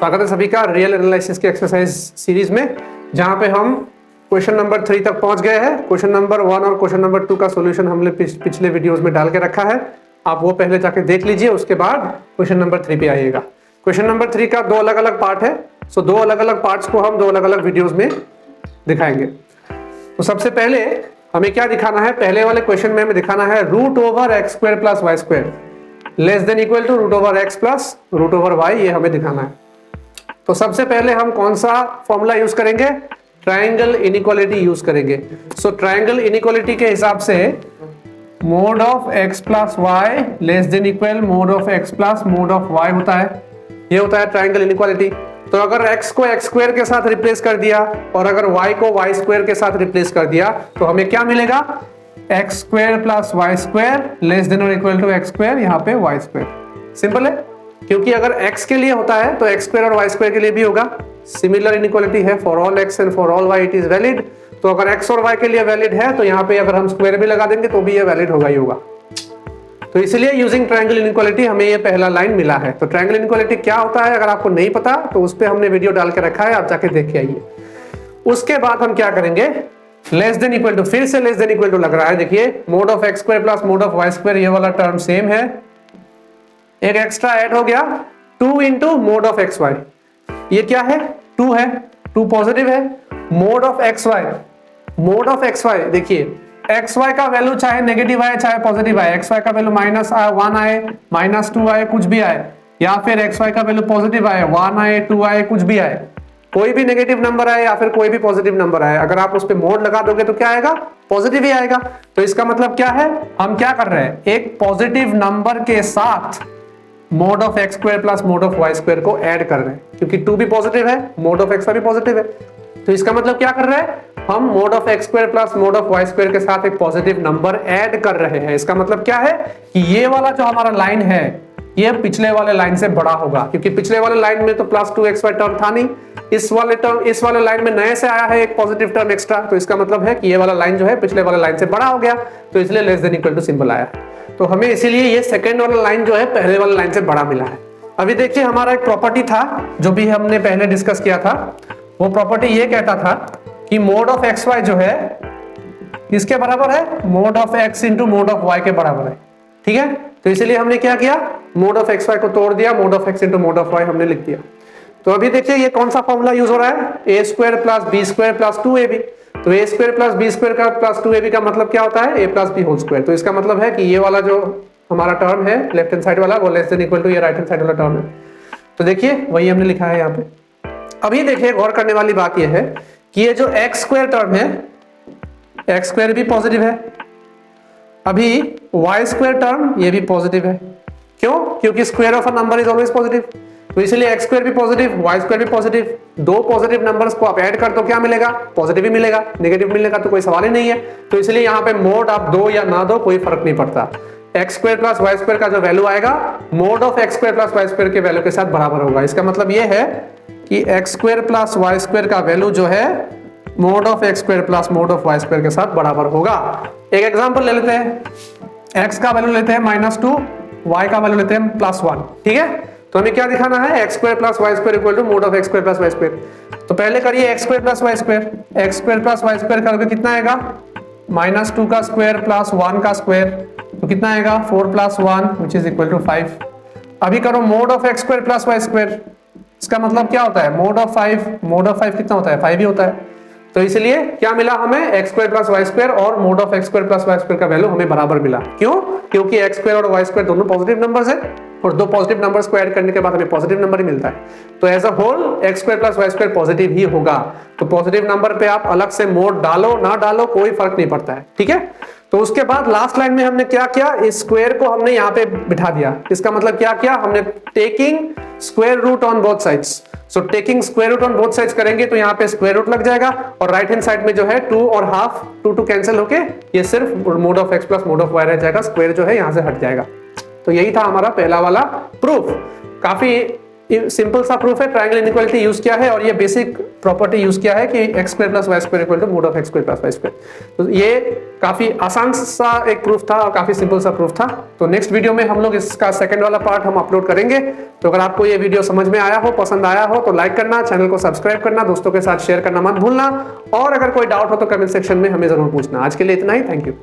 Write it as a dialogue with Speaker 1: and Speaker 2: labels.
Speaker 1: स्वागत है सभी का रियल एनालिसिस के एक्सरसाइज सीरीज में, जहां पे हम क्वेश्चन नंबर 3 तक पहुंच गए हैं। क्वेश्चन नंबर 1 और क्वेश्चन नंबर 2 का सॉल्यूशन हमने पिछले वीडियोस में डाल के रखा है, आप वो पहले जाके देख लीजिए, उसके बाद क्वेश्चन नंबर 3 पे आइएगा। क्वेश्चन नंबर 3 का 2 अलग अलग पार्ट है, सो 2 अलग अलग पार्ट्स को हम 2 अलग अलग वीडियोज में दिखाएंगे। तो सबसे पहले हमें क्या दिखाना है, पहले वाले क्वेश्चन में हमें दिखाना है root over X square plus Y square less than equal to root over X plus root over Y, ये हमें दिखाना है। तो सबसे पहले हम कौन सा फॉर्मूला यूज करेंगे, ट्रायंगल इनइक्वालिटी यूज करेंगे। सो ट्रायंगल इनइक्वालिटी के हिसाब से mod of x plus Y less than equal mod of x plus mod of Y होता है, ये होता है ट्रायंगल इनइक्वालिटी। तो अगर x को x स्क्वायर के साथ रिप्लेस कर दिया और अगर y को y स्क्वायर के साथ रिप्लेस कर दिया तो हमें क्या मिलेगा, X square plus Y square less than और इक्वल टू एक्स स्क्वायर, यहाँ पे वाई स्क्वायर। सिंपल है, क्योंकि अगर x के लिए होता है तो एक्स स्क्वायर और वाई स्क्वायर के लिए भी होगा। सिमिलर इनइक्वालिटी है, for all x and for all y it is valid. तो अगर x और y के लिए वैलिड है तो यहाँ पे अगर हम स्क्वायर भी लगा देंगे तो भी ये वैलिड होगा ही होगा। तो इसलिए यूजिंग ट्रायंगल इनइक्वालिटी हमें ये पहला लाइन मिला है। तो ट्रायंगल इनइक्वालिटी क्या होता है, अगर आपको नहीं पता तो उस पर हमने वीडियो डाल के रखा है, आप जाके देख के आइए। उसके बाद हम क्या करेंगे, लेस देन इक्वल टू, फिर से लेस देन इक्वल टू लग रहा है, देखिए mod of x square plus mod of Y square, ये वाला टर्म सेम है, एक एक्स्ट्रा ऐड हो गया 2 into mod of X Y. ये क्या है, 2 है, 2 पॉजिटिव है। Mod of X Y, mod of X Y देखिए एक्स वाई का वैल्यू चाहे नेगेटिव आए चाहे पॉजिटिव आए, एक्स वाई का वैल्यू -1 आए -2 आए कुछ भी आए, या फिर एक्स वाई का वैल्यू पॉजिटिव आए 1 आए 2 आए कुछ भी आए, कोई भी नेगेटिव नंबर आए या फिर कोई भी पॉजिटिव नंबर आए, अगर आप उस पे मोड लगा दोगे तो क्या आएगा, पॉजिटिव ही आएगा। तो इसका मतलब क्या है, हम क्या कर रहे हैं, एक पॉजिटिव नंबर के साथ mod of x square plus mod of Y square को ऐड कर रहे हैं, क्योंकि 2 भी पॉजिटिव है, मोड ऑफ एक्स वाई भी पॉजिटिव है। तो इसका मतलब क्या कर रहे हैं, हम mod of x square plus mod of Y square के साथ एक पॉजिटिव नंबर ऐड कर रहे हैं। इसका मतलब क्या है कि ये वाला जो हमारा लाइन है ये पिछले वाले लाइन से बड़ा होगा, क्योंकि पिछले वाले लाइन में तो प्लस 2xy टर्म था नहीं, इस वाले लाइन में नए से आया है एक पॉजिटिव टर्म एक्स्ट्रा। तो इसका मतलब है कि ये वाला लाइन जो है पिछले वाले लाइन से बड़ा हो गया, तो इसलिए less than equal to symbol आया। तो हमें इसीलिए ये सेकेंड वाला लाइन जो है पहले वाले लाइन से बड़ा मिला है। अभी देखिए हमारा एक प्रॉपर्टी था जो भी हमने पहले डिस्कस किया था, वो प्रॉपर्टी ये कहता था कि मोड ऑफ एक्स वाई जो है किसके बराबर है, mod of X into mod of Y के बराबर है। ठीक है, तो इसलिए हमने क्या किया, मोड ऑफ एक्स वाई को तोड़ दिया, mod of X into mod of Y हमने लिख दिया। तो अभी देखिए ये कौन सा फॉर्मूला यूज हो रहा है, A square plus B square plus 2ab। तो A square plus B square का प्लस 2ab का मतलब क्या होता है, A plus B whole square. तो इसका मतलब है कि ये वाला जो हमारा टर्म है लेफ्ट हैंड साइड वाला वो लेस देन इक्वल टू ये राइट हैंड साइड वाला टर्म है। तो देखिए वही हमने लिखा है यहाँ पे। अभी देखिए गौर करने वाली बात यह है कि ये जो एक्स स्क्वायर टर्म है, एक्स स्क्वायर भी पॉजिटिव है, अभी वाई स्क्वायर टर्म ये भी पॉजिटिव है। क्यों, क्योंकि square of a number is always positive. तो इसलिए एक्स स्क्वायर भी पॉजिटिव वाई स्क्वायर भी पॉजिटिव, 2 पॉजिटिव नंबर्स को आप ऐड कर तो क्या मिलेगा, पॉजिटिव ही मिलेगा, नेगेटिव मिलेगा तो कोई सवाल ही नहीं है। तो इसलिए यहाँ पे मोड आप दो या ना दो कोई फर्क नहीं पड़ता, x square plus Y square का जो वैल्यू आएगा mod of x square plus Y square के वैल्यू के साथ बराबर होगा। इसका मतलब ये है कि x square plus Y square का वैल्यू जो है mod of x square plus mod of Y square के साथ बराबर होगा। एक एग्जांपल ले लेते हैं, x का वैल्यू लेते हैं -2, y का वैल्यू लेते हैं +1। ठीक है, तो हमें क्या दिखाना है, x square plus Y square equal to mod of x square plus Y square. तो पहले करिए x square plus Y square, x square plus Y square करके कितना आएगा, -2 का स्क्वायर प्लस 1 का स्क्वायर, तो कितना आएगा 4 + 1 विच इज इक्वल टू 5। अभी करो mod of x square plus Y square, इसका मतलब क्या होता है, मोड ऑफ 5 कितना होता है, 5 ही होता है। तो इसलिए क्या मिला हमें, X square plus Y square और mod of x square plus Y square का वैल्यू हमें बराबर मिला। क्यों, क्योंकि एक्स स्क्वायर और वाई स्क्वायर दोनों पॉजिटिव नंबर्स है और 2 पॉजिटिव नंबर्स को ऐड करने के बाद हमें पॉजिटिव नंबर ही मिलता है। तो as a whole X square plus Y square positive ही होगा। तो पॉजिटिव नंबर पे आप अलग से मोड डालो ना डालो कोई फर्क नहीं पड़ता है। ठीक है, तो उसके बाद लास्ट लाइन में हमने क्या किया, इस स्क्वायर को हमने यहाँ पे बिठा दिया। इसका मतलब क्या किया हमने, taking square root on both sides. So taking square root on both sides करेंगे तो यहाँ पे स्क्वायर रूट लग जाएगा और राइट हैंड साइड में जो है 2 और हाफ 2 कैंसिल होके ये सिर्फ mod of x plus mod of y रह जाएगा, स्क्वायर जो है यहाँ से हट जाएगा। तो यही था हमारा पहला वाला प्रूफ। काफी सिंपल सा प्रूफ है, ट्रायंगल इनइक्वालिटी यूज किया है और ये बेसिक प्रॉपर्टी यूज किया है कि x square plus Y square equal to mod of x square plus Y square. तो ये काफी आसान सा एक प्रूफ था और काफी सिंपल सा प्रूफ था। तो नेक्स्ट वीडियो में हम लोग इसका सेकंड वाला पार्ट हम अपलोड करेंगे। तो अगर आपको ये वीडियो समझ में आया हो, पसंद आया हो तो लाइक करना, चैनल को सब्सक्राइब करना, दोस्तों के साथ शेयर करना मत भूलना और अगर कोई डाउट हो तो कमेंट सेक्शन में हमें जरूर पूछना। आज के लिए इतना ही, थैंक यू।